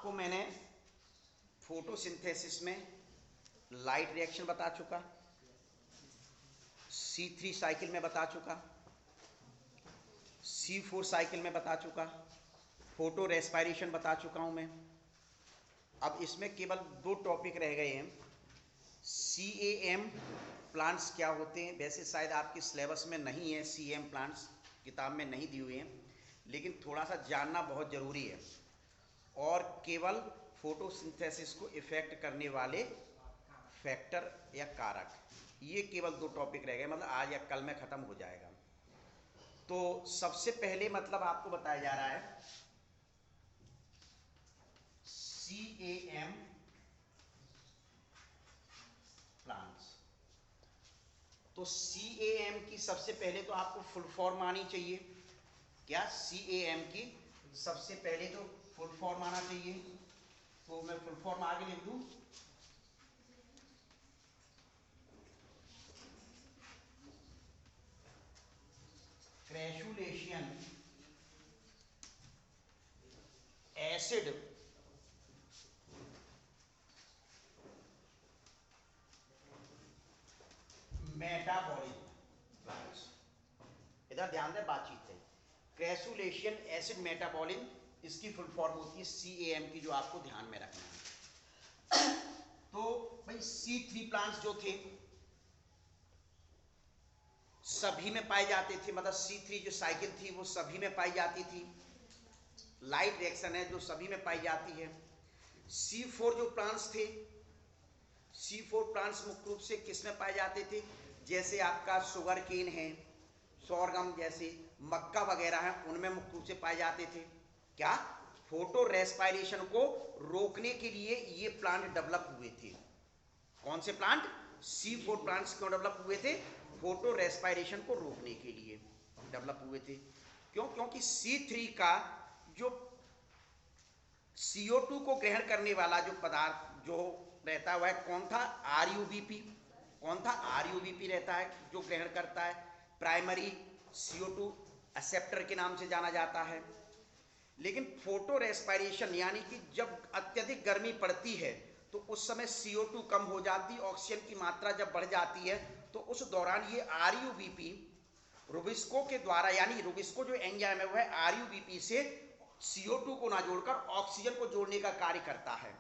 आपको मैंने फोटोसिंथेसिस में लाइट रिएक्शन बता चुका, C3 साइकिल में बता चुका, C4 साइकिल में बता चुका, फोटो रेस्पायरेशन बता चुका हूं मैं। अब इसमें केवल 2 टॉपिक रह गए हैं। CAM प्लांट्स क्या होते हैं, वैसे शायद आपके सिलेबस में नहीं है, CAM प्लांट्स किताब में नहीं दी हुई हैं, लेकिन थोड़ा सा जानना बहुत ज़रूरी है। और केवल फोटोसिंथेसिस को इफेक्ट करने वाले फैक्टर या कारक, ये केवल 2 टॉपिक रह गए, मतलब आज या कल में ख़त्म हो जाएगा। तो सबसे पहले मतलब आपको बताया जा रहा है CAM प्लांट्स। तो CAM की सबसे पहले तो आपको फुल फॉर्म आनी चाहिए। क्या CAM की सबसे पहले तो फुल फॉर्म आना चाहिए। तो मैं फुल फॉर्म आगे लिख दूं, क्रैसुलेशन एसिड मेटाबॉलिज्म प्लांट्स। इधर ध्यान दें, बातचीत है। क्रैसुलेशन एसिड मेटाबॉलिज्म, इसकी फुल फॉर्म होती है CAM की, जो आपको ध्यान में रखना है। तो भाई C3 प्लांट्स जो थे सभी में पाए जाते थे, मतलब C3 जो साइकिल थी वो सभी में पाई जाती थी। लाइट रिएक्शन है जो सभी में पाई जाती है। C4 जो प्लांट्स थे, C4 प्लांट्स मुख्य रूप से किस में पाए जाते थे, जैसे आपका शुगर केन है, सोरगम जैसे मक्का वगैरह है, उनमें मुख्य रूप से पाए जाते थे। क्या फोटो रेस्पायरेशन को रोकने के लिए ये प्लांट डेवलप हुए थे। कौन से प्लांट? C4 प्लांट्स क्यों डेवलप हुए थे? फोटो रेस्पायरेशन को रोकने के लिए डेवलप हुए थे। क्यों? क्योंकि C3 का जो CO2 को ग्रहण करने वाला जो पदार्थ जो रहता है वह कौन था? RUBP। कौन था? RUBP रहता है जो ग्रहण करता है। प्राइमरी CO2 एक्सेप्टर के नाम से जाना जाता है। लेकिन फोटो रेस्पायरेशन यानी कि जब अत्यधिक गर्मी पड़ती है तो उस समय CO2 कम हो जाती, ऑक्सीजन की मात्रा जब बढ़ जाती है तो उस दौरान ये RUBP रुबिस्को के द्वारा, यानी रुबिस्को जो एंजाइम है वह RUBP से CO2 को ना जोड़कर ऑक्सीजन को जोड़ने का कार्य करता है।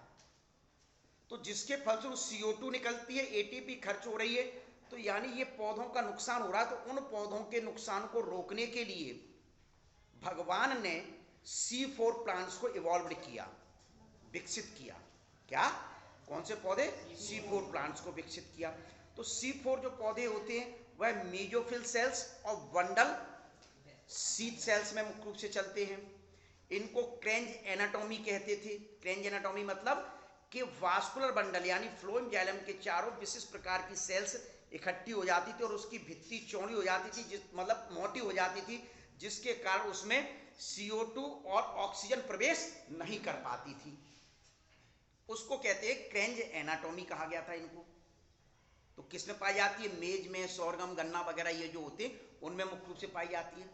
तो जिसके फलस्वरूप CO2 निकलती है, ATP खर्च हो रही है, तो यानी ये पौधों का नुकसान हो रहा है। तो उन पौधों के नुकसान को रोकने के लिए भगवान ने C4 प्लांट्स को इवॉल्व किया, विकसित किया। क्या? कौन से पौधे? C4 प्लांट्स को विकसित किया। तो C4 जो पौधे होते हैं वह मेजोफिल सेल्स और बंडल सीड सेल्स में मुख्य रूप से चलते हैं। इनको क्रेंज एनाटॉमी कहते थे। क्रेंज एनाटॉमी मतलब कि वास्कुलर बंडल यानी फ्लोएम जाइलम के चारों विशिष्ट प्रकार की सेल्स इकट्ठी हो जाती थी और उसकी भित्ति चौड़ी हो जाती थी, जिस मतलब मोटी हो जाती थी, जिसके कारण उसमें CO2 और ऑक्सीजन प्रवेश नहीं कर पाती थी। उसको कहते हैं क्रेंज एनाटॉमी कहा गया था इनको। तो किस में पाई जाती है? मेज में, सोरगम, गन्ना वगैरह ये जो होते हैं उनमें मुख्य रूप से पाई जाती है।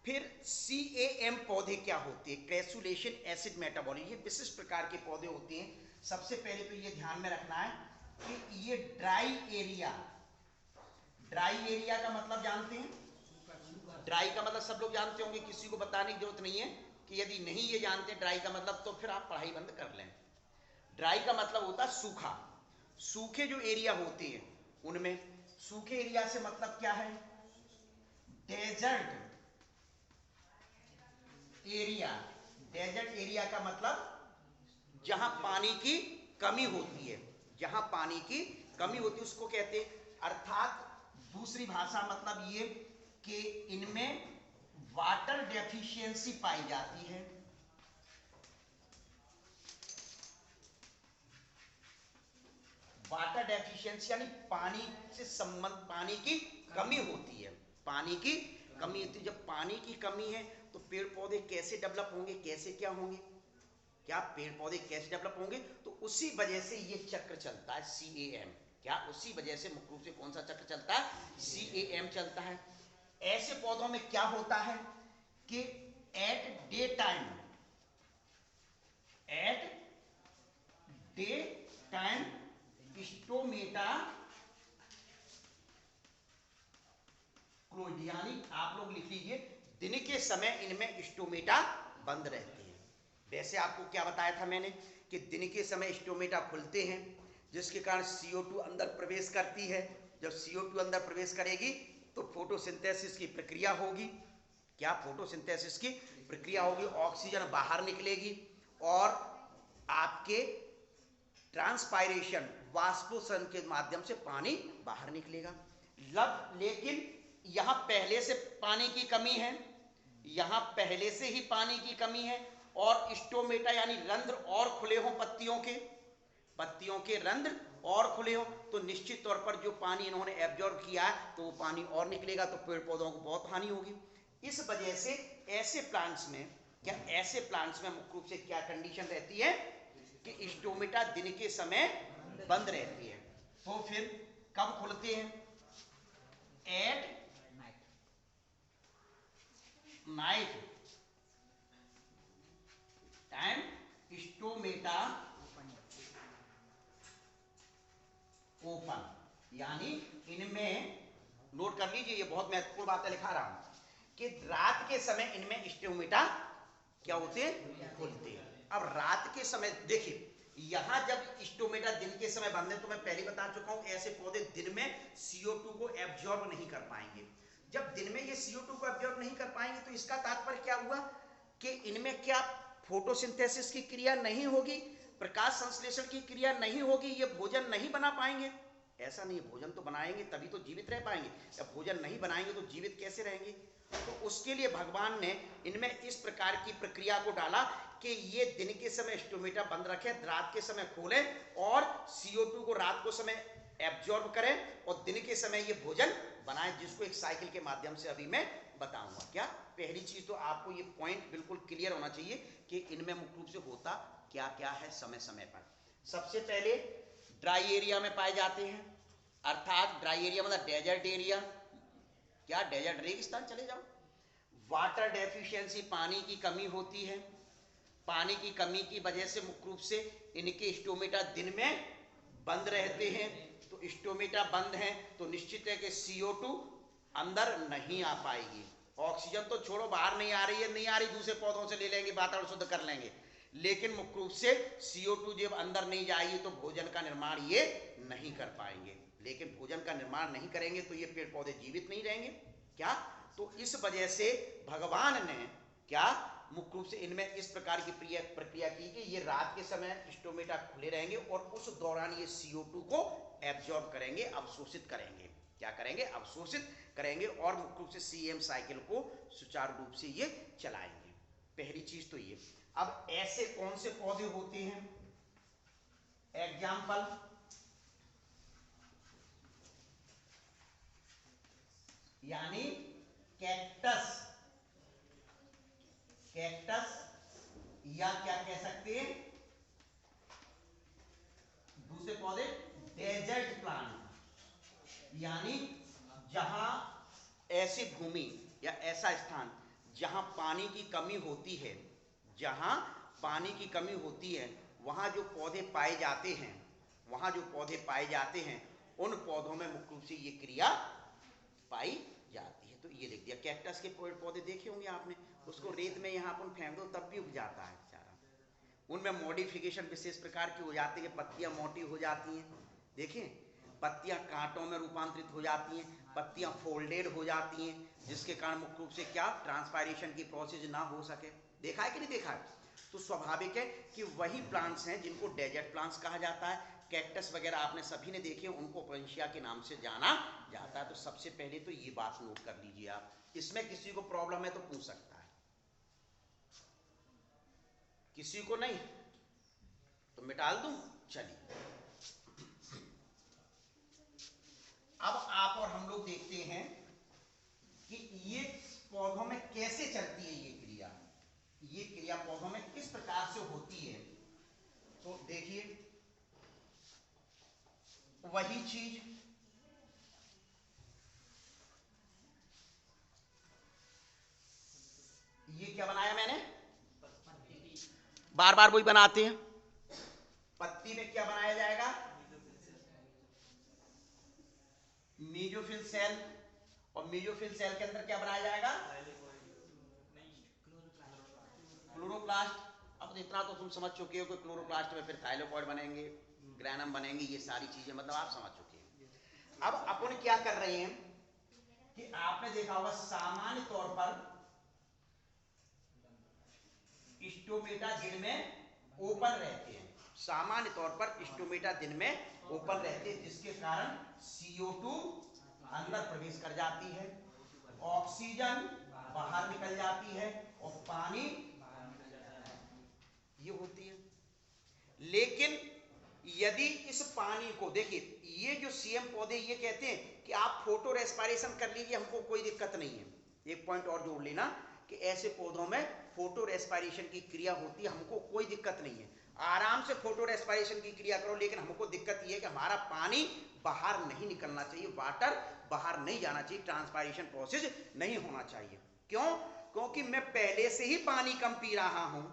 फिर CAM पौधे क्या होते हैं? क्रैसुलेशन एसिड मेटाबॉलिज्म, ये विशिष्ट प्रकार के पौधे होते हैं। सबसे पहले तो ये ध्यान में रखना है कि ये ड्राई एरिया, ड्राई एरिया का मतलब जानते हैं? ड्राई का मतलब सब लोग जानते होंगे, किसी को बताने की जरूरत नहीं है कि यदि नहीं ये जानते ड्राई का मतलब तो फिर आप पढ़ाई बंद कर लें। ड्राई का मतलब होता है सूखा। सूखे जो एरिया होते हैं उनमें, सूखे एरिया से मतलब क्या है? Desert area. डेजर्ट एरिया का मतलब जहां पानी की कमी होती है, जहां पानी की कमी होती है उसको कहते हैं। अर्थात दूसरी भाषा मतलब ये कि इनमें वाटर डेफिशिएंसी पाई जाती है। वाटर डेफिशिएंसी यानी पानी से संबंध, पानी की कमी होती है। पानी की कमी होती है। जब पानी की कमी है तो पेड़ पौधे कैसे डेवलप होंगे, कैसे क्या होंगे? क्या पेड़ पौधे कैसे डेवलप होंगे? तो उसी वजह से ये चक्र चलता है CAM। क्या? उसी वजह से मुख्य रूप से कौन सा चक्र चलता है? CAM चलता है। ऐसे पौधों में क्या होता है कि एट डे टाइम लीजिए, दिन के समय इनमें स्टोमेटा बंद रहते हैं। वैसे आपको क्या बताया था मैंने कि दिन के समय स्टोमेटा खुलते हैं, जिसके कारण CO2 अंदर प्रवेश करती है। जब CO2 अंदर प्रवेश करेगी तो फोटोसिंथेसिस की प्रक्रिया होगी। क्या फोटोसिंथेसिस की प्रक्रिया होगी, ऑक्सीजन बाहर निकलेगी और आपके ट्रांसपायरेशन वाष्पोत्सर्जन के माध्यम से पानी बाहर निकलेगा। लेकिन यहां पहले से पानी की कमी है, यहां पहले से ही पानी की कमी है और स्टोमेटा यानी रंध्र और खुले हों, पत्तियों के रंध्र और खुले हों, तो निश्चित तौर पर जो पानी इन्होंने एब्जॉर्ब किया है तो वो पानी और निकलेगा, तो पेड़ पौधों को बहुत हानि होगी। इस वजह से ऐसे प्लांट्स में मुख्य रूप से क्या कंडीशन रहती है कि स्टोमेटा दिन के समय बंद रहती है। तो फिर कब खुलते हैं? At night time stomata open, यानी इनमें नोट कर लीजिए, ये बहुत महत्वपूर्ण बात है, लिखा रहा हूं कि रात के समय इनमें स्टोमेटा क्या होते हैं? खुलते हैं। अब रात के समय देखिए, यहां जब स्टोमेटा दिन के समय बंद है, तो मैं पहले बता चुका हूं ऐसे पौधे दिन में CO2 को एब्जॉर्ब नहीं कर पाएंगे। जब दिन में ये CO2 को एब्जॉर्ब नहीं कर पाएंगे तो इसका तात्पर्य क्या हुआ कि इनमें क्या फोटोसिंथेसिस की क्रिया नहीं होगी, प्रकाश संश्लेषण की क्रिया नहीं होगी, ये भोजन नहीं बना पाएंगे। ऐसा नहीं, भोजन तो बनाएंगे तभी तो जीवित रह पाएंगे, जब भोजन नहीं बनाएंगे तो जीवित कैसे रहेंगे? तो उसके लिए भगवान ने इनमें इस प्रकार की प्रक्रिया को डाला कि ये दिन के समय स्टोमेटा बंद रखें, रात के समय खोलें और CO2 को रात को समय एब्जॉर्ब करें और दिन के समय ये भोजन बनाएं, जिसको एक साइकिल के माध्यम से अभी मैं बताऊंगा। क्या पहली चीज तो आपको ये पॉइंट बिल्कुल क्लियर होना चाहिए कि इनमें मुख्य रूप से होता क्या क्या है समय समय पर। सबसे पहले ड्राई एरिया में पाए जाते हैं, अर्थात ड्राई एरिया मतलब डेजर्ट एरिया। क्या डेजर्ट, रेगिस्तान चले जाओ। वाटर डेफिशिएंसी, पानी की कमी होती है, पानी की कमी की वजह से मुख्य रूप से इनके स्टोमेटा दिन में बंद रहते हैं। तो स्टोमेटा बंद हैं तो निश्चित है कि CO2 अंदर नहीं आ पाएगी। ऑक्सीजन तो छोड़ो, बाहर नहीं आ रही है, नहीं आ रही, दूसरे पौधों से ले लेंगे, वातावरण शुद्ध कर लेंगे, लेकिन मुख्य रूप से CO2 जब अंदर नहीं जाएगी तो भोजन का निर्माण ये नहीं कर पाएंगे। लेकिन भोजन का निर्माण नहीं करेंगे तो ये पेड़ पौधे जीवित नहीं रहेंगे। क्या? तो इस वजह से भगवान ने क्या मुख्य रूप से इनमें इस प्रकार की प्रक्रिया की कि ये रात के समय स्टोमेटा खुले रहेंगे और उस दौरान ये CO2 को एब्जॉर्ब करेंगे, अवशोषित करेंगे। क्या करेंगे? अवशोषित करेंगे और मुख्य रूप से CM साइकिल को सुचारू रूप से ये चलाएंगे। पहली चीज तो ये। अब ऐसे कौन से पौधे होते हैं? एग्जाम्पल, यानी कैक्टस, या क्या कह सकते हैं दूसरे पौधे, डेजर्ट प्लांट, यानी जहां ऐसी भूमि या ऐसा स्थान जहां पानी की कमी होती है, जहां पानी की कमी होती है, वहां जो पौधे पाए जाते हैं, उन पौधों में मुख्य रूप से ये क्रिया पाई जाती है। तो ये देख दिया, कैक्टस के पौधे देखे होंगे आपने, उसको रेत में यहाँ अपन फेंक दो तब भी उग जाता है बेचारा। उनमें मॉडिफिकेशन विशेष प्रकार की हो जाती है, पत्तियां मोटी हो जाती हैं, देखिए पत्तियां कांटों में रूपांतरित हो जाती हैं, पत्तियां फोल्डेड हो जाती हैं, जिसके कारण मुख्य रूप से क्या ट्रांसपायरेशन की प्रोसेस ना हो सके। देखा है कि नहीं देखा है? तो स्वाभाविक है कि वही प्लांट्स हैं जिनको डेजर्ट प्लांट्स कहा जाता है। कैक्टस वगैरह आपने सभी ने देखे, उनको ओपेंशिया के नाम से जाना जाता है। तो सबसे पहले तो ये बात नोट कर लीजिए आप। इसमें किसी को प्रॉब्लम है तो पूछ सकता है, किसी को नहीं तो मिटाल दूं। चलिए अब आप और हम लोग देखते हैं कि ये पौधों में कैसे चलती है ये क्रिया पौधों में किस प्रकार से होती है। तो देखिए वही चीज, ये क्या बनाया मैंने, बार बार वही बनाते हैं। पत्ती में क्या बनाया जाएगा, मेसोफिल सेल, और मेसोफिल सेल के अंदर क्या बनाया जाएगा? क्लोरोप्लास्ट। अब इतना तो तुम समझ चुके हो कि क्लोरोप्लास्ट में फिर थाइलोकॉइड बनेंगे, ग्रैनम बनेंगे, ये सारी चीजें मतलब आप समझ चुके हैं। अब अपन क्या कर रहे हैं कि आपने देखा होगा सामान्य तौर पर स्टोमेटा दिन में ओपन रहते हैं, सामान्य तौर पर स्टोमेटा दिन में ओपन रहते हैं, जिसके कारण CO2 अंदर प्रवेश कर जाती है, ऑक्सीजन बाहर निकल जाती है और पानी ये होती है। लेकिन यदि इस पानी को देखिए, ये जो सीएम पौधे ये कहते हैं कि आप फोटो रेस्पिरेशन कर लीजिए, हमको कोई दिक्कत नहीं है। एक पॉइंट और जोड़ लेना कि ऐसे पौधों में फोटो रेस्पिरेशन की क्रिया होती है, हमको कोई दिक्कत नहीं है, आराम से फोटो रेस्पिरेशन की क्रिया करो। लेकिन हमको दिक्कत ये है कि हमारा पानी बाहर नहीं निकलना चाहिए, वाटर बाहर नहीं जाना चाहिए, ट्रांसपायरेशन प्रोसेस नहीं होना चाहिए। क्यों? क्योंकि मैं पहले से ही पानी कम पी रहा हूं,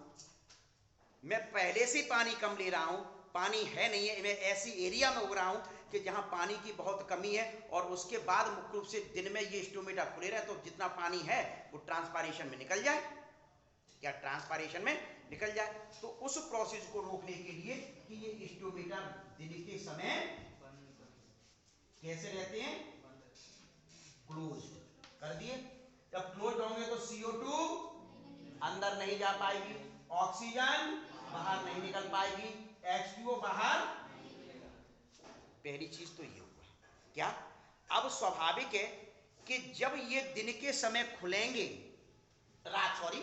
मैं पहले से पानी कम ले रहा हूं, पानी है नहीं है, मैं ऐसी एरिया में उग रहा हूं कि जहां पानी की बहुत कमी है, और उसके बाद मुख्य रूप से दिन में ये स्टोमेटा खुले रहे, तो जितना पानी है वो ट्रांसपायरेशन में निकल जाए, क्या ट्रांसपायरेशन में निकल जाए। तो उस प्रोसेस को रोकने के लिए कि ये स्टोमेटा दिन के समय कैसे रहते हैं? क्लोज कर दिए। जब क्लोज होंगे तो CO2 अंदर नहीं जा पाएगी, ऑक्सीजन बाहर नहीं निकल पाएगी, H2O बाहर। पहली चीज तो ये हुआ क्या? अब स्वाभाविक है कि जब ये दिन के समय खुलेंगे, रात सॉरी,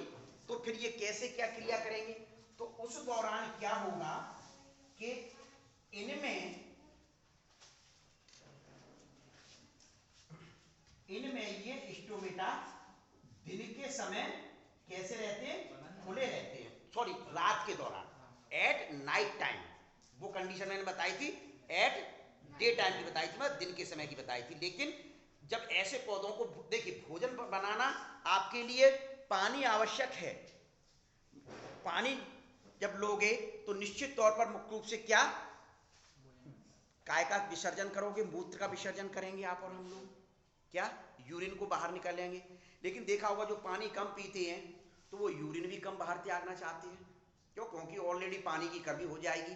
तो फिर ये कैसे क्या क्रिया करेंगे? तो उस दौरान क्या होगा कि इनमें ये स्टोमेटा दिन के समय कैसे रहते हैं? खुले रहते हैं, सॉरी रात के दौरान, एट नाइट टाइम। वो कंडीशन मैंने बताई थी, एट डे टाइम की बताई थी, मैं दिन के समय की बताई थी। लेकिन जब ऐसे पौधों को देखिए, भोजन बनाना आपके लिए पानी आवश्यक है। पानी जब लोगे तो निश्चित तौर पर मुख्य रूप से क्या काय का विसर्जन करोगे? मूत्र का विसर्जन करेंगे आप और हम लोग, क्या यूरिन को बाहर निकालेंगे। लेकिन देखा होगा जो पानी कम पीते हैं तो वो यूरिन भी कम बाहर त्यागना चाहते हैं। क्यों? क्योंकि ऑलरेडी पानी की कमी हो जाएगी।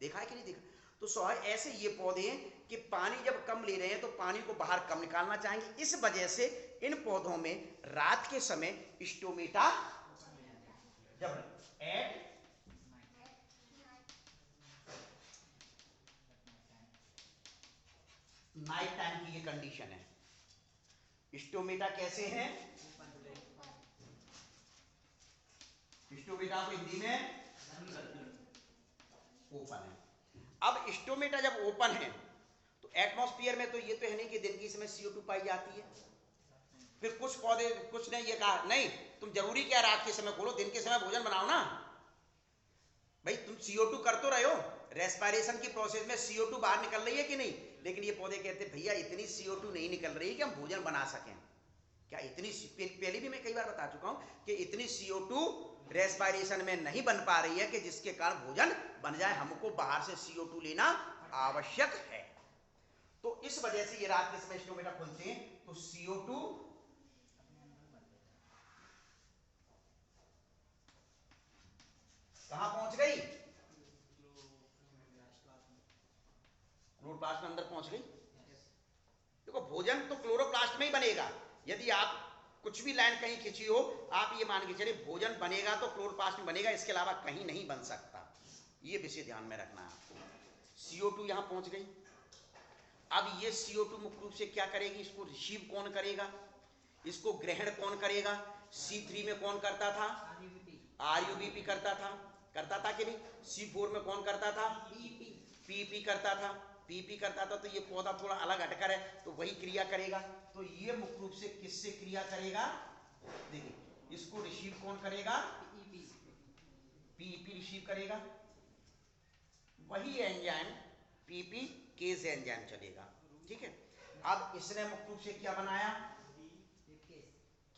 देखा है कि नहीं देखा? तो स्वाभाविक ऐसे ये पौधे हैं कि पानी जब कम ले रहे हैं तो पानी को बाहर कम निकालना चाहेंगे। इस वजह से इन पौधों में रात के समय स्टोमेटा जब एट नाइट टाइम की ये कंडीशन है। स्टोमेटा कैसे हैं? स्टोमेटा को हिंदी में ओपन है। अब स्टोमेटा जब ओपन है तो एटमॉस्फेयर में तो ये तो है नहीं कि दिन के समय CO2 पाई जाती है। फिर कुछ पौधे, कुछ ने ये कहा नहीं तुम जरूरी क्या रात के समय खोलो, दिन के समय भोजन बनाओ ना भाई। तुम CO2 कर तो रहे हो, रेस्पिरेशन की प्रोसेस में CO2 बाहर निकल रही है कि नहीं? लेकिन ये पौधे कहते भैया इतनी CO2 नहीं निकल रही है कि हम भोजन बना सकें। क्या इतनी, पहले भी मैं कई बार बता चुका हूं कि इतनी CO2 रेस्पिरेशन में नहीं बन पा रही है कि जिसके कारण भोजन बन जाए, हमको बाहर से CO2 लेना आवश्यक है। तो इस वजह से ये रात के समय स्टोमेटा खुलते हैं तो CO2 कहां पहुंच गई? क्लोरोप्लास्ट में अंदर पहुंच गई। देखो भोजन तो क्लोरोप्लास्ट में ही बनेगा। यदि आप कुछ भी लाइन कहीं खींची हो, आप ये मान के चलिए भोजन बनेगा तो क्लोरोप्लास्ट में बनेगा, इसके अलावा कहीं नहीं बन सकता। ये विषय ध्यान में रखना है आपको। CO2 यहां पहुंच गई। अब ये CO2 मुख्य रूप से क्या करेगी? इसको रिसीव कौन करेगा? इसको ग्रहण कौन करेगा? C3 में कौन करता था? RUBP करता था कि नहीं? C4 में कौन करता था? PP करता था। PP करता था तो ये पौधा थोड़ा अलग हटकर है तो वही क्रिया करेगा। तो ये मुख्य रूप से किससे क्रिया करेगा? देखिए इसको रिसीव कौन करेगा? PP रिसीव करेगा। वही एंजाइम PP केज एंजाइम चलेगा, ठीक है। अब इसने मुख्य रूप से क्या बनाया?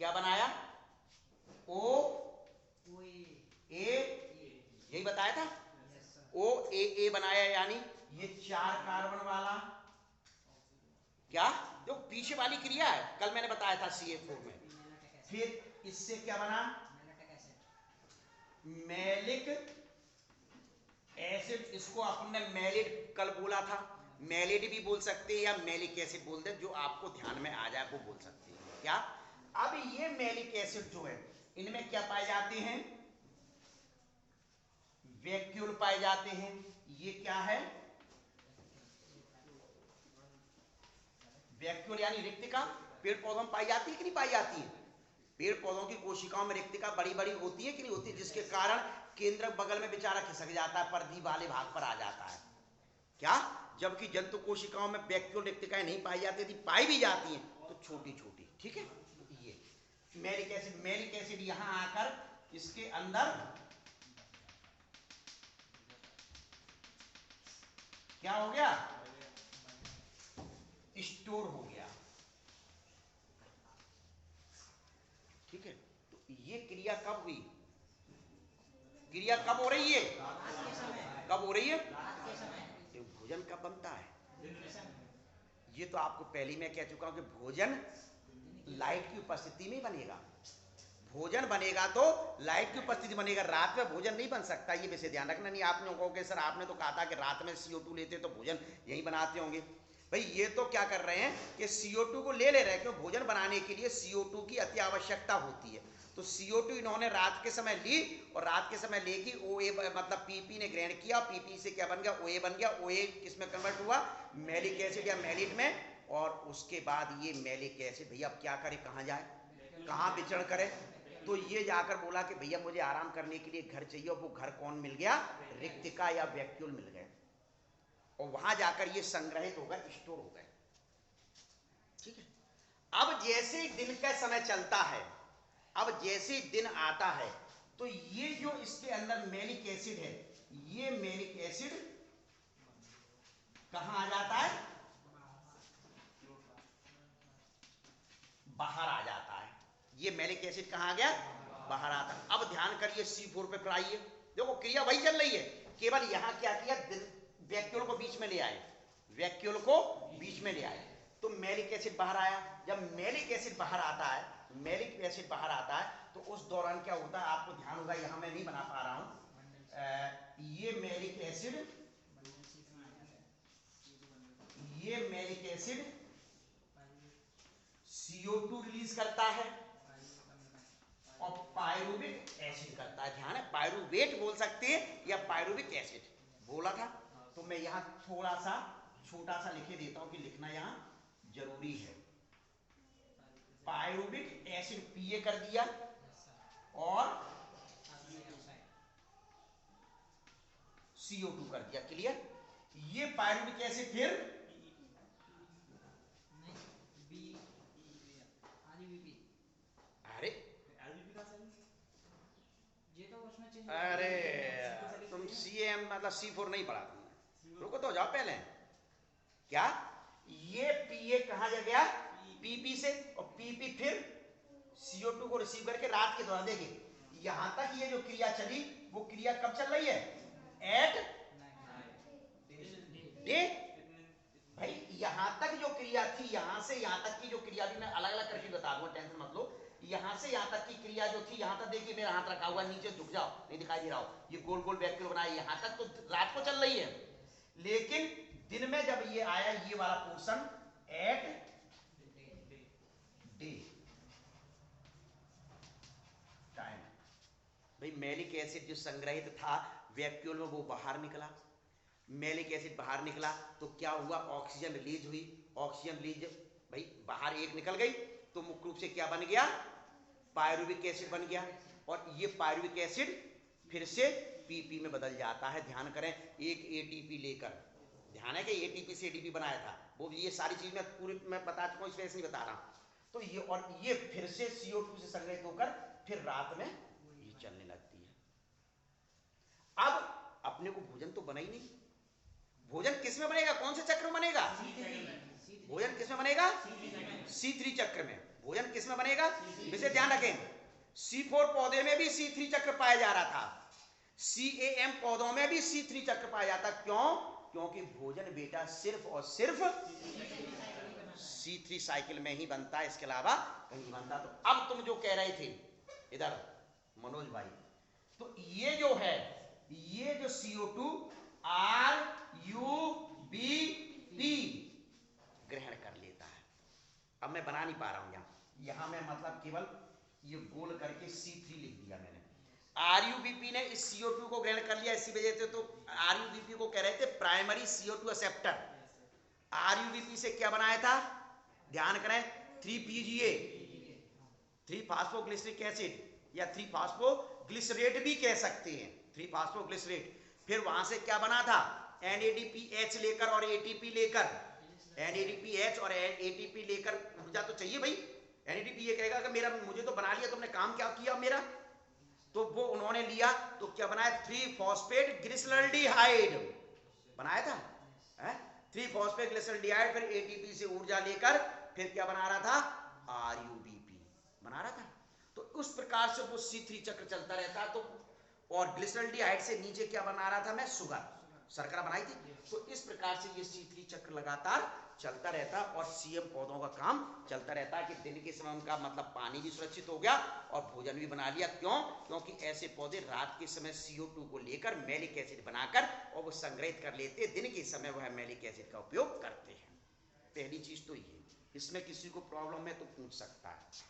क्या बनाया? OA, यही बताया था, OAA बनाया, यानी ये 4 कार्बन वाला क्या जो पीछे वाली क्रिया है, कल मैंने बताया था CH4 में। फिर इससे क्या बना, मैलिक एसिड, इसको अपने मैलिड कल बोला था, मैलिड भी बोल सकते हैं या मैलिक एसिड बोल दे, जो आपको ध्यान में आ जाए वो बोल सकते हैं। क्या, अब ये मैलिक एसिड जो है, इनमें क्या पाए जाते हैं, वैक्यूल पाए जाते हैं। ये क्या है, वैक्यूल यानी रिक्तिका। पेड़ पौधों में पाई जाती है कि नहीं पाई जाती है? पेड़ पौधों की कोशिकाओं में रिक्तिका बड़ी बड़ी होती है कि नहीं होती, जिसके कारण केंद्र बगल में बेचारा खिसक जाता है, परिधि वाले भाग पर आ जाता है। क्या, जबकि जंतु कोशिकाओं में वैक्यूल रिक्तिकाएं नहीं पाई जाती थी, पाई भी जाती हैं तो छोटी छोटी। ठीक है, ये मैलिक एसिड यहां आकर इसके अंदर क्या हो गया, स्टोर हो गया। ठीक है, तो ये क्रिया कब हुई, क्रिया कब हो रही है, कब हो रही है, तो भोजन कब बनता है, ये तो आपको पहले ही मैं कह चुका हूं कि भोजन लाइट की उपस्थिति में बनेगा। भोजन बनेगा तो लाइट की उपस्थिति बनेगा, रात में भोजन नहीं बन सकता, ये वैसे ध्यान रखना। नहीं आपने कहोगे सर आपने तो कहा था कि रात में CO2 लेते तो भोजन यही बनाते होंगे। भाई ये तो क्या कर रहे हैं कि CO2 को ले रहे हैं, क्यों, भोजन बनाने के लिए CO2 की अति आवश्यकता होती है। तो CO2 इन्होंने रात के समय ली, और रात के समय लेके OA मतलब PP ने ग्रहण किया, PP से क्या बन गया, OA बन गया। OA किसमें कन्वर्ट हुआ, मैलिक एसिड या मैलिड में। और उसके बाद ये मैलिक एसिड भैया अब क्या करे, कहाँ जाए, कहाँ विचरण करे, तो ये जाकर बोला कि भैया मुझे आराम करने के लिए घर चाहिए, और वो घर कौन मिल गया, रिक्तिका या वैक्यूल मिल गए, और वहां जाकर ये संग्रहित हो गए, स्टोर हो गए। ठीक है, अब जैसे दिन का समय चलता है, अब जैसे दिन आता है, तो ये जो इसके अंदर मैलिक एसिड है, ये मैलिक एसिड कहां आ जाता है, बाहर आ जाता है। ये मैलिक एसिड कहां आ गया, बाहर आता है। अब ध्यान करिए C4 पे, आइए देखो क्रिया वही चल रही है, केवल यहां क्या किया, वैक्यूल को बीच में ले आए, वैक्यूल को बीच में ले आए, तो मैलिक एसिड बाहर आया। जब मैलिक एसिड बाहर आता है, मैलिक एसिड बाहर आता है, तो उस दौरान क्या होता है, आपको ध्यान होगा, यहां मैं नहीं बना पा रहा हूं, ये मैलिक एसिड, ये मैलिक एसिड CO2 रिलीज करता है और पायरुविक एसिड करता है। ध्यान है, पायरुवेट बोल सकते हैं या पायरुविक एसिड बोला था। तो मैं यहां थोड़ा सा छोटा सा लिखे देता हूं कि लिखना यहां जरूरी है। पायरुविक एसिड PA कर दिया, और CO2 कर दिया। क्लियर, ये पायरुविक एसिड फिर अरे तुम CM मतलब C4 नहीं पढ़ा तुमने, रुको तो जाओ पहले। क्या, ये PA कहां जा गया, PP से, और PP फिर CO2 को रिसीव करके रात के दौरान, देखिए यहां तक ये जो क्रिया चली, वो क्रिया कब चल रही है, एट डे। भाई यहां तक जो क्रिया थी, यहां से यहां तक की जो क्रिया थी, मैं अलग अलग करके बता दूंगा, टेंशन मत लो। यहां से यहां तक की क्रिया जो थी, यहां तक देखिए मेरा हाथ रखा हुआ, नीचे झुक जाओ, नहीं दिखाई दे रहा हो, ये गोल गोल वैक्यूल बनाया, यहां तक तो रात को चल रही है। लेकिन दिन में जब ये आया, ये वाला पोर्शन एट डे टाइम, भाई मैलिक एसिड जो संग्रहित था वैक्यूल में, वो बाहर निकला। मैलिक एसिड बाहर निकला तो क्या हुआ, ऑक्सीजन रिलीज हुई। ऑक्सीजन रिलीज भाई बाहर एक निकल गई, तो मुख्य रूप से क्या बन गया, पायरुविक एसिड बन गया। और ये पायरुविक एसिड फिर से PP में बदल जाता है। ध्यान करें, एक ATP लेकर, ध्यान है कि ATP से ATP बनाया था वो, ये सारी चीज मैं पूरी मैं बता चुका हूं, इस वजह से नहीं बता रहा। तो ये, और ये फिर से CO2 से संग्रहित होकर फिर रात में ये चलने लगती है। अब अपने को भोजन तो बना ही नहीं, भोजन किस में बनेगा, कौन से चक्र में बनेगा, भोजन किस में बनेगा, C3 चक्र में। भोजन किस में बनेगा, इसे ध्यान रखें, C4 पौधे में भी C3 चक्र पाया जा रहा था, CAM पौधों में भी C3 चक्र पाया जाता। क्यों, क्योंकि भोजन बेटा सिर्फ और सिर्फ C3 साइकिल में ही बनता है, इसके अलावा कहीं नहीं बनता। तो अब तुम जो कह रहे थे इधर मनोज भाई, तो ये जो है, ये जो CO2 RUBP ग्रहण कर लेता है। अब मैं बना नहीं पा रहा हूं यहां मैं मतलब केवल ये गोल करके C3 लिख दिया मैंने। RUBP ने इस CO2 को ग्रहण कर लिया, इसी वजह से तो RUBP को कह रहे थे प्राइमरी CO2 एक्सेप्टर। RUBP से क्या बनाया था, ध्यान करें, 3PGA, 3 फास्फोग्लिसरिक एसिड या 3 फास्फोग्लिसरेट भी कह सकते हैं, 3 फास्फोग्लिसरेट। फिर वहां से क्या बना था, NADPH लेकर और ATP लेकर, NADPH और ATP लेकर, ऊर्जा तो चाहिए भाई। NADP ये कहेगा कि मेरा, मुझे तो बना लिया तुमने, काम क्या किया मेरा, तो वो उन्होंने लिया, तो क्या बनाया, 3 फॉस्फेट ग्लिसरल्डिहाइड बनाया था, 3 फॉस्फेट ग्लिसरल्डिहाइड। फिर ATP से ऊर्जा लेकर फिर क्या बना रहा था, RUBP बना रहा था। तो उस प्रकार से वो C3 चक्र चलता रहता। तो और ग्लिसरल्डिहाइड से नीचे क्या बना रहा था मैं, शुगर, शर्करा बनाई थी। तो इस प्रकार से ये C3 चक्र लगातार चलता रहता और CM पौधों का काम चलता रहता है कि दिन के समय उनका मतलब पानी भी सुरक्षित हो गया और भोजन भी बना लिया। क्यों, क्योंकि ऐसे पौधे रात के समय CO2 को लेकर मैलिक एसिड बनाकर और वो संग्रहित कर लेते, दिन के समय वह मैलिक एसिड का उपयोग करते हैं। पहली चीज तो ये, इसमें किसी को प्रॉब्लम है तो पूछ सकता है।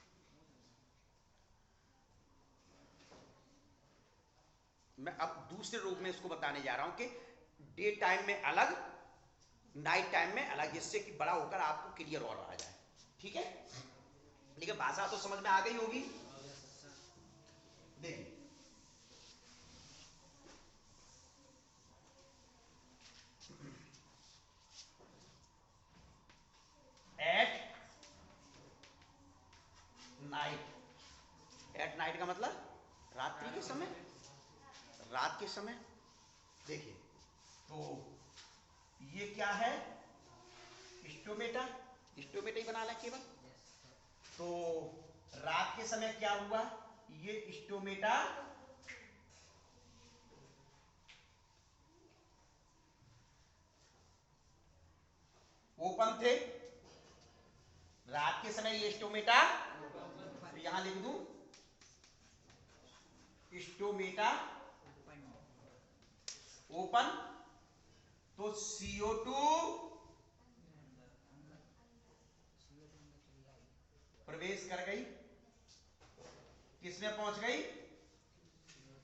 मैं अब दूसरे रूप में इसको बताने जा रहा हूं कि डे टाइम में अलग, नाइट टाइम में अलग, जिससे कि बड़ा होकर आपको क्लियर और आ जाए। ठीक है, लेकिन भाषा तो समझ में आ गई होगी। देखिए एट नाइट, एट नाइट का मतलब रात्रि के समय, रात के समय। देखिए तो ये क्या है, स्टोमेटा, स्टोमेटा ही बना लें केवल। तो रात के समय क्या हुआ, ये स्टोमेटा ओपन थे, रात के समय ये स्टोमेटा, तो यहां लिख दूं स्टोमेटा ओपन। तो CO2 प्रवेश कर गई, किसमें पहुंच गई,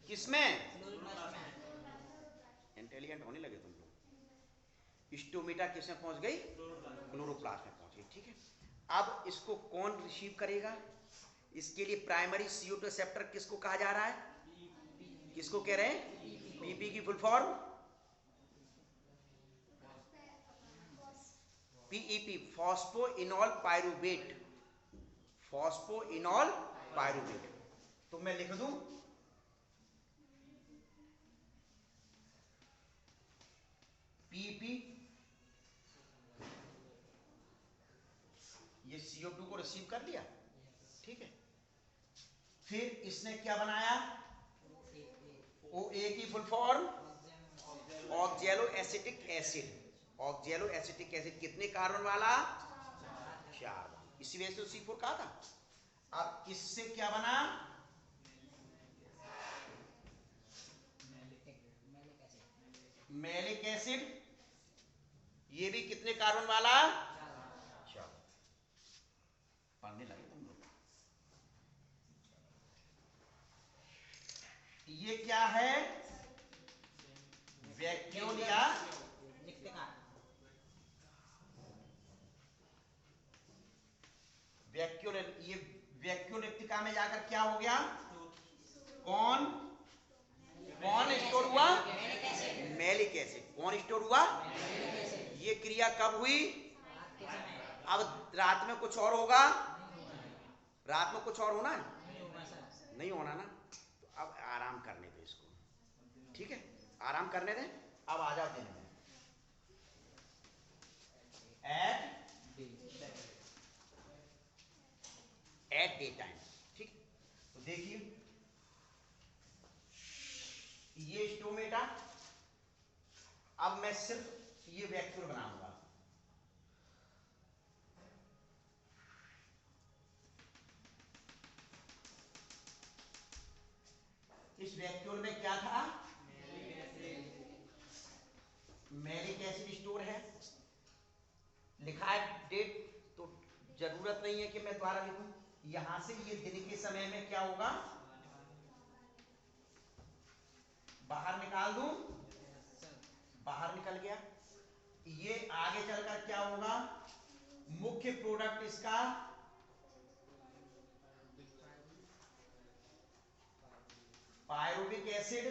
किसमें, इंटेलिजेंट होने लगे तुम लोग। स्टोमेटा किसमें पहुंच गई, क्लोरोप्लास्ट में पहुंच गई। ठीक है, अब इसको कौन रिसीव करेगा, इसके लिए प्राइमरी CO2 रिसेप्टर किसको कहा जा रहा है, किसको कह रहे हैं, PP की full form PEP, phosphoenol pyruvate, phosphoenol pyruvate. तो मैं लिख दूं PP, ये CO2 को रिसीव कर लिया। ठीक है, फिर इसने क्या बनाया, OA की full form ऑक्जेलो acetic acid, ऑक्जेलो acetic acid कितने कार्बन वाला, 4। इसी वजह से C4 कहा था। अब इससे क्या बना, मैलिक एसिड, ये भी कितने कार्बन वाला, 4। पढ़ने लगे तुम लोग। ये क्या है, वैक्यूल या वैक्यूल, ये वैक्यूल रिक्तिका में जाकर क्या हो गया, कौन कौन स्टोर हुआ, मैलिक एसिड। कौन स्टोर हुआ, ये क्रिया कब हुई, अब रात में कुछ और होगा, रात में कुछ और होना है, नहीं होना ना। तो अब आराम करने दो इसको, ठीक है, आराम करने दें। अब आ जाओ दिन में, एट डे टाइम। ठीक, तो देखिए ये स्टोमेटा, अब मैं सिर्फ ये वैक्यूल बनाऊंगा, नहीं है कि मैं द्वारा लिखूं, यहां से ये दिन के समय में क्या होगा, बाहर निकाल दूं, बाहर निकल गया। ये आगे चलकर क्या होगा, मुख्य प्रोडक्ट इसका पायरुविक एसिड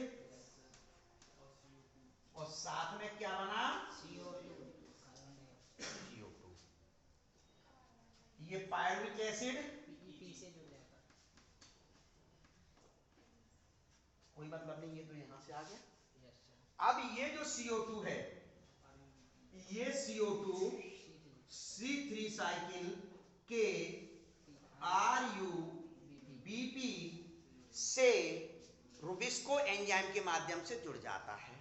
और साथ में क्या बना, CO2। ये पायरुविक एसिड कोई मतलब नहीं, ये तो यहां से आ गया। अब ये जो CO2 है, ये CO2 C3 साइकिल के RuBP से रुबिस्को एंजाइम के माध्यम से जुड़ जाता है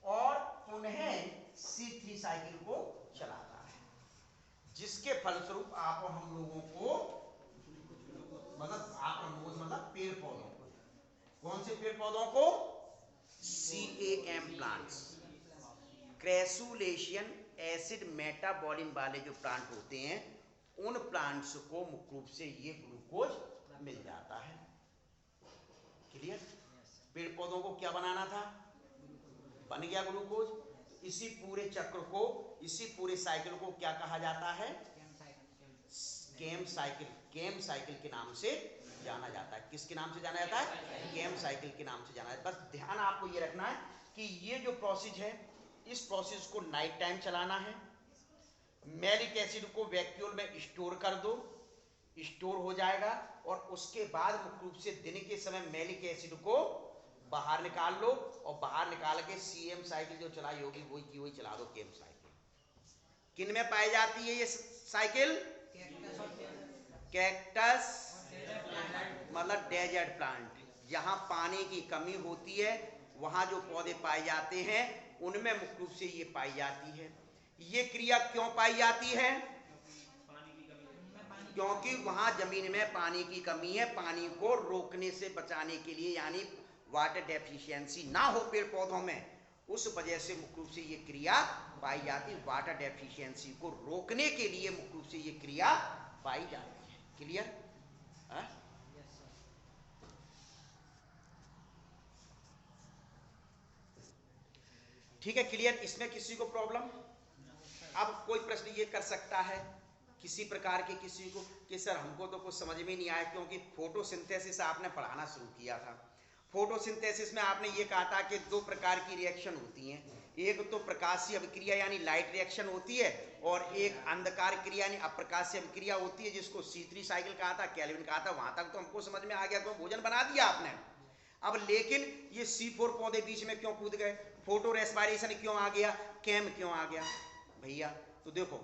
और पुनः C3 साइकिल को चलाता है, जिसके फलस्वरूप आप और हम लोगों को, मतलब आप और लोग मतलब पेड़ पौधों को, कौन से पेड़ पौधों को, CAM प्लांट्स, क्रैसुलेशियन एसिड मेटाबॉलिन वाले जो प्लांट होते हैं, उन प्लांट्स को मुख्य रूप से ये ग्लूकोज मिल जाता है। क्लियर? पेड़ पौधों को क्या बनाना था, बन गया ग्लूकोज। इसी पूरे चक्र को, इसी पूरे साइकिल को क्या कहा जाता है, केम साइकिल, केम साइकिल के नाम से जाना जाता है। किसके नाम से जाना जाता है, केम साइकिल के नाम से जाना जाता है। बस ध्यान आपको ये रखना है कि ये जो प्रोसेस है, इस प्रोसेस को नाइट टाइम चलाना है। मैलिक एसिड को वैक्यूल में स्टोर कर दो, स्टोर हो जाएगा और उसके बाद मुख्य रूप से दिन के समय मैलिक एसिड को बाहर निकाल लो और बाहर निकाल के CM साइकिल जो चलाई होगी वही की वही चला दो, केम साइकिल। किन में पाई जाती है ये साइकिल, कैक्टस मतलब डेजर्ट प्लांट, जहां पानी की कमी होती है वहां जो पौधे पाए जाते हैं उनमें मुख्य रूप से ये पाई जाती है। ये क्रिया क्यों पाई जाती है, क्योंकि वहां जमीन में पानी की कमी है, पानी को रोकने से बचाने के लिए, यानी वाटर डेफिशिएंसी ना हो पेड़ पौधों में, उस वजह से मुख्य रूप से ये क्रिया पाई जाती है। वाटर डेफिशिएंसी को रोकने के लिए मुख्य रूप से ये क्रिया पाई जाती है। क्लियर? ठीक है, क्लियर? इसमें किसी को प्रॉब्लम? अब कोई प्रश्न ये कर सकता है किसी प्रकार के किसी को कि सर हमको तो कुछ समझ में नहीं आया, क्योंकि फोटोसिंथेसिस आपने पढ़ाना शुरू किया था। फोटोसिंथेसिस में आपने ये कहा था कि दो प्रकार की रिएक्शन होती हैं, एक तो प्रकाशीय अभिक्रिया यानी लाइट रिएक्शन होती है, और एक अंधकार क्रिया यानी अप्रकाशीय अभिक्रिया होती है, जिसको C3 साइकिल कहा था, केल्विन कहा था। वहां तक तो हमको समझ में आ गया, तो भोजन बना दिया आपने। अब लेकिन ये C4 पौधे बीच में क्यों कूद गए, फोटो रेस्पायरेशन क्यों आ गया, केम क्यों आ गया भैया? तो देखो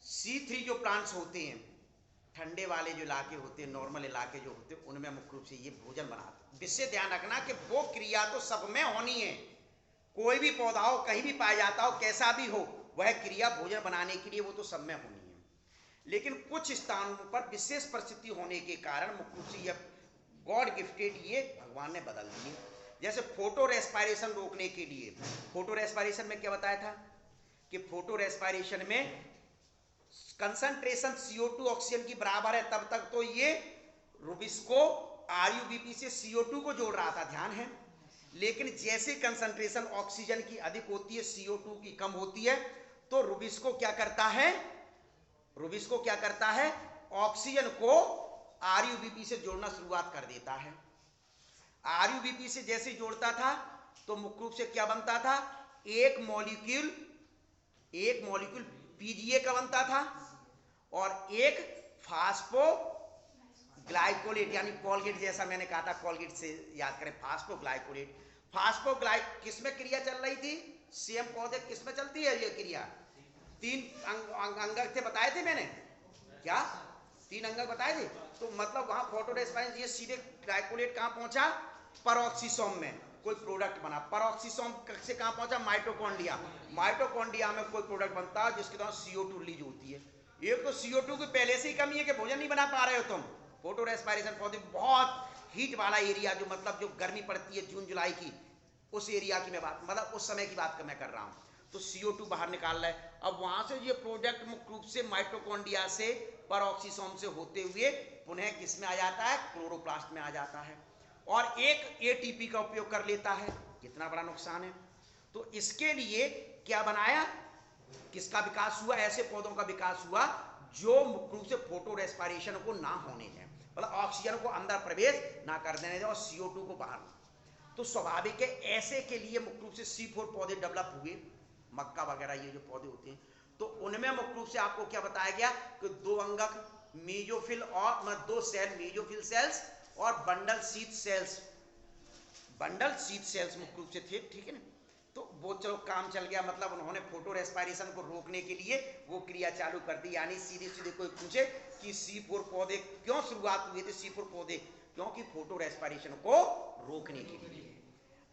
C3 जो प्लांट्स होते हैं, ठंडे वाले जो इलाके होते हैं, नॉर्मल इलाके जो होते हैं, उनमें मुख्य रूप से ये भोजन बनाते हैं। विशेष ध्यान रखना कि वो क्रिया तो सब में होनी है, कोई भी पौधा हो, कहीं भी पाया जाता हो, कैसा भी हो, वह क्रिया भोजन बनाने के लिए वो तो सब में होनी है। लेकिन कुछ स्थानों पर विशेष परिस्थिति होने के कारण मुख्य रूप से यह गॉड गिफ्टेड ये भगवान ने बदल दिए। जैसे फोटो रेस्पायरेशन रोकने के लिए, फोटो रेस्पायरेशन में क्या बताया था कि फोटो रेस्पायरेशन में कंसंट्रेशन CO2 ऑक्सीजन की बराबर है, तब तक तो ये रुबिस्को RuBP से CO2 को जोड़ रहा था, ध्यान है। लेकिन जैसे कंसंट्रेशन ऑक्सीजन की अधिक होती है, CO2 की कम होती है, तो रुबिस्को क्या करता है, रुबिस्को क्या करता है, ऑक्सीजन को RuBP से जोड़ना शुरुआत कर देता है। RuBP से जैसे जोड़ता था तो मुख्य रूप से क्या बनता था, एक मॉलिक्यूल PGA का बनता था और एक फास्फोग्लाइकोलेट यानी कोलगेट, जैसा मैंने कहा था, कोलगेट से याद करें, फास्फोग्लाइकोलेट। किसमें क्रिया चल रही थी, CM पौधे किसमें चलती है ये क्रिया, 3 अंग थे, बताए थे मैंने, क्या 3 अंग बताए थे। तो मतलब वहां फोटोरेस्पायरेशन, ये सीधे ग्लाइकोलेट कहां पहुंचा, परऑक्सीसोम में कोई प्रोडक्ट बना, परऑक्सीसोम से कहां पहुंचा, माइटोकॉन्ड्रिया, माइटोकॉन्ड्रिया में कोई प्रोडक्ट बनता है जिसके द्वारा CO2 रिलीज होती है। एक तो CO2 की पहले से ही कमी है कि भोजन नहीं बना पा रहे हो तुम। फोटो रेस्पायरेशन पौधे बहुत हीट वाला एरिया, जो मतलब जो गर्मी पड़ती है जून जुलाई की, उस एरिया की मैं बात, मतलब उस समय की बात मैं कर रहा हूं। तो CO2 बाहर निकाल रहा है। अब वहां से ये प्रोडक्ट मुख्य रूप से माइटोकॉन्ड्रिया से परऑक्सीसोम से होते हुए पुनः किस में आ जाता है, क्लोरोप्लास्ट में आ जाता है और एक ATP का उपयोग कर लेता है। कितना बड़ा नुकसान है। तो इसके लिए क्या बनाया, किसका विकास हुआ, ऐसे पौधों का विकास हुआ जो मुख्य रूप से फोटो रेस्पिरेशन को ना होने दें, मतलब ऑक्सीजन को अंदर प्रवेश ना कर देने दें और CO2 को बाहर। तो स्वाभाविक है ऐसे के लिए मुख्य रूप से C4 पौधे डेवलप हुए, मक्का वगैरह ये जो पौधे होते हैं। तो उनमें मुख्य रूप से आपको क्या बताया गया कि 2 अंगक मेजोफिल और 2 सेल मेजोफिल सेल्स और bundle sheath sales, bundle sheath sales मुख्य रूप से थे, ठीक है ना। तो वो चलो काम चल गया, मतलब उन्होंने फोटो रेस्पिरेशन को रोकने के लिए वो क्रिया चालू कर दी। यानी सीधे सीधे कोई पूछे कि C4 पौधे क्यों शुरुआत हुए थे, C4 पौधे क्योंकि फोटो रेस्पिरेशन को रोकने के लिए।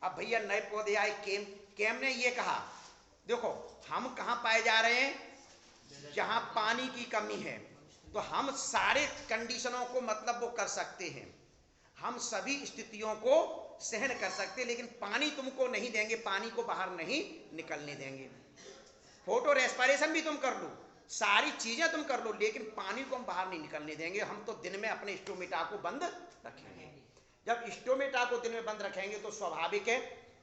अब भैया नए पौधे आए, केम ने ये कहा देखो हम कहाँ पाए जा रहे हैं, जहां पानी की कमी है, तो हम सारे कंडीशनों को मतलब वो कर सकते हैं, हम सभी स्थितियों को सहन कर सकते हैं, लेकिन पानी तुमको नहीं देंगे, पानी को बाहर नहीं निकलने देंगे। फोटो रेस्पिरेशन भी तुम कर लो, सारी चीजें तुम कर लो, लेकिन पानी को हम बाहर नहीं निकलने देंगे। हम तो दिन में अपने स्टोमेटा को बंद रखेंगे। जब स्टोमेटा को दिन में बंद रखेंगे तो स्वाभाविक है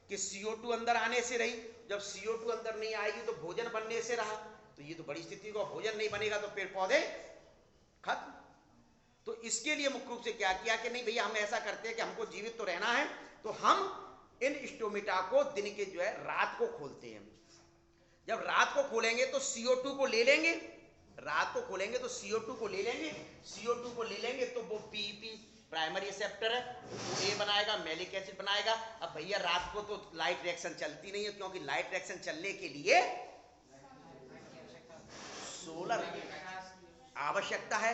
कि CO2 अंदर आने से रही, जब CO2 अंदर नहीं आएगी तो भोजन बनने से रहा। तो ये तो बड़ी स्थिति को, भोजन नहीं बनेगा तो पेड़ पौधे खत्म। तो इसके लिए मुख्य रूप से क्या किया कि नहीं भैया हम ऐसा करते हैं कि हमको जीवित तो रहना है, तो हम इन स्टोमेटा को दिन के जो है रात को खोलते हैं। जब रात को खोलेंगे तो CO2 को ले लेंगे, रात को खोलेंगे तो CO2 को ले लेंगे, CO2 को ले लेंगे तो वो PEP प्राइमरी रिसेप्टर है, वो A बनाएगा, मैलिक एसिड बनाएगा। अब भैया रात को तो लाइट रिएक्शन चलती नहीं है, क्योंकि लाइट रिएक्शन चलने के लिए सोलर आवश्यकता है।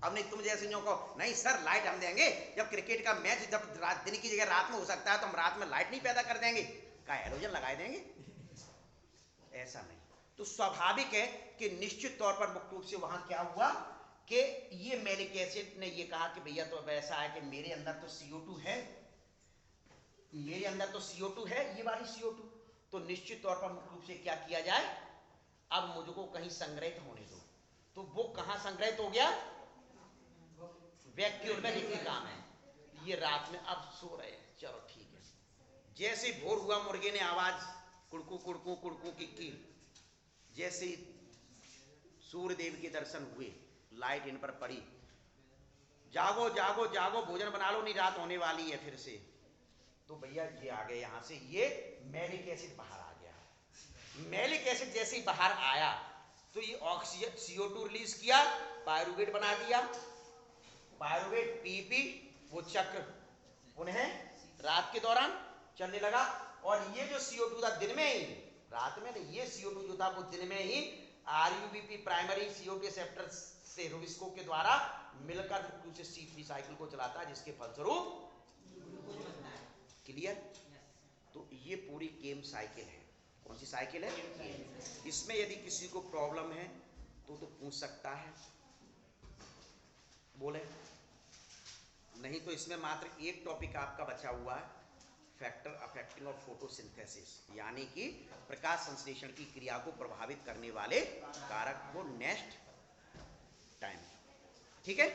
अब नहीं तुम जैसे को नहीं सर लाइट हम देंगे, जब क्रिकेट का मैच जब दिन की जगह रात में हो सकता है तो हम रात में लाइट नहीं पैदा कर देंगे, क्या हैलोजन लगा देंगे, ऐसा नहीं। तो स्वाभाविक है कि निश्चित तौर पर मुख्य रूप से वहां क्या हुआ कि ये मैलिक एसिड ने ये कहा कि भैया तो ऐसा है कि मेरे अंदर तो CO2 है, मेरे अंदर तो CO2 है, ये वाली CO2, तो निश्चित तौर पर मुख्य रूप से क्या किया जाए, अब मुझको कहीं संग्रहित होने दो। तो वो कहां संग्रहित हो गया, वैक्यूल में। लिखने काम है ये रात में अब सो रहे हैं, चलो ठीक है। जैसे भोर हुआ मुर्गे ने आवाज कुड़कू कुड़कू कुड़कू की, जैसे सूर्य देव के दर्शन हुए, लाइट इन पर पड़ी, जागो जागो जागो भोजन बना लो, नहीं रात होने वाली है फिर से। तो भैया ये आ गए यहां से, ये मैलिक एसिड बाहर आ गया। मैलिक एसिड जैसे ही बाहर आया तो ये ऑक्सीजन CO2 रिलीज किया, पायरुवेट बना दिया, पायरुवेट PEP वो चक्र पुनः रात के दौरान चलने लगा। और ये जो CO2 था दिन में ही, रात में नहीं, ये CO2 जो था वो दिन में ही RUBP प्राइमरी CO2 रिसेप्टर से रुबिस्को के द्वारा मिलकर मुख्य से C3 साइकिल को चलाता है, जिसके फलस्वरूप क्लियर। तो ये पूरी केम साइकिल है। कौन सी साइकिल है, इसमें यदि किसी को प्रॉब्लम है तो पूछ सकता है, बोले, नहीं तो इसमें मात्र एक टॉपिक आपका बचा हुआ है, फैक्टर अफेक्टिंग ऑफ फोटोसिंथेसिस, यानी कि प्रकाश संश्लेषण की क्रिया को प्रभावित करने वाले कारक को नेक्स्ट टाइम, ठीक है।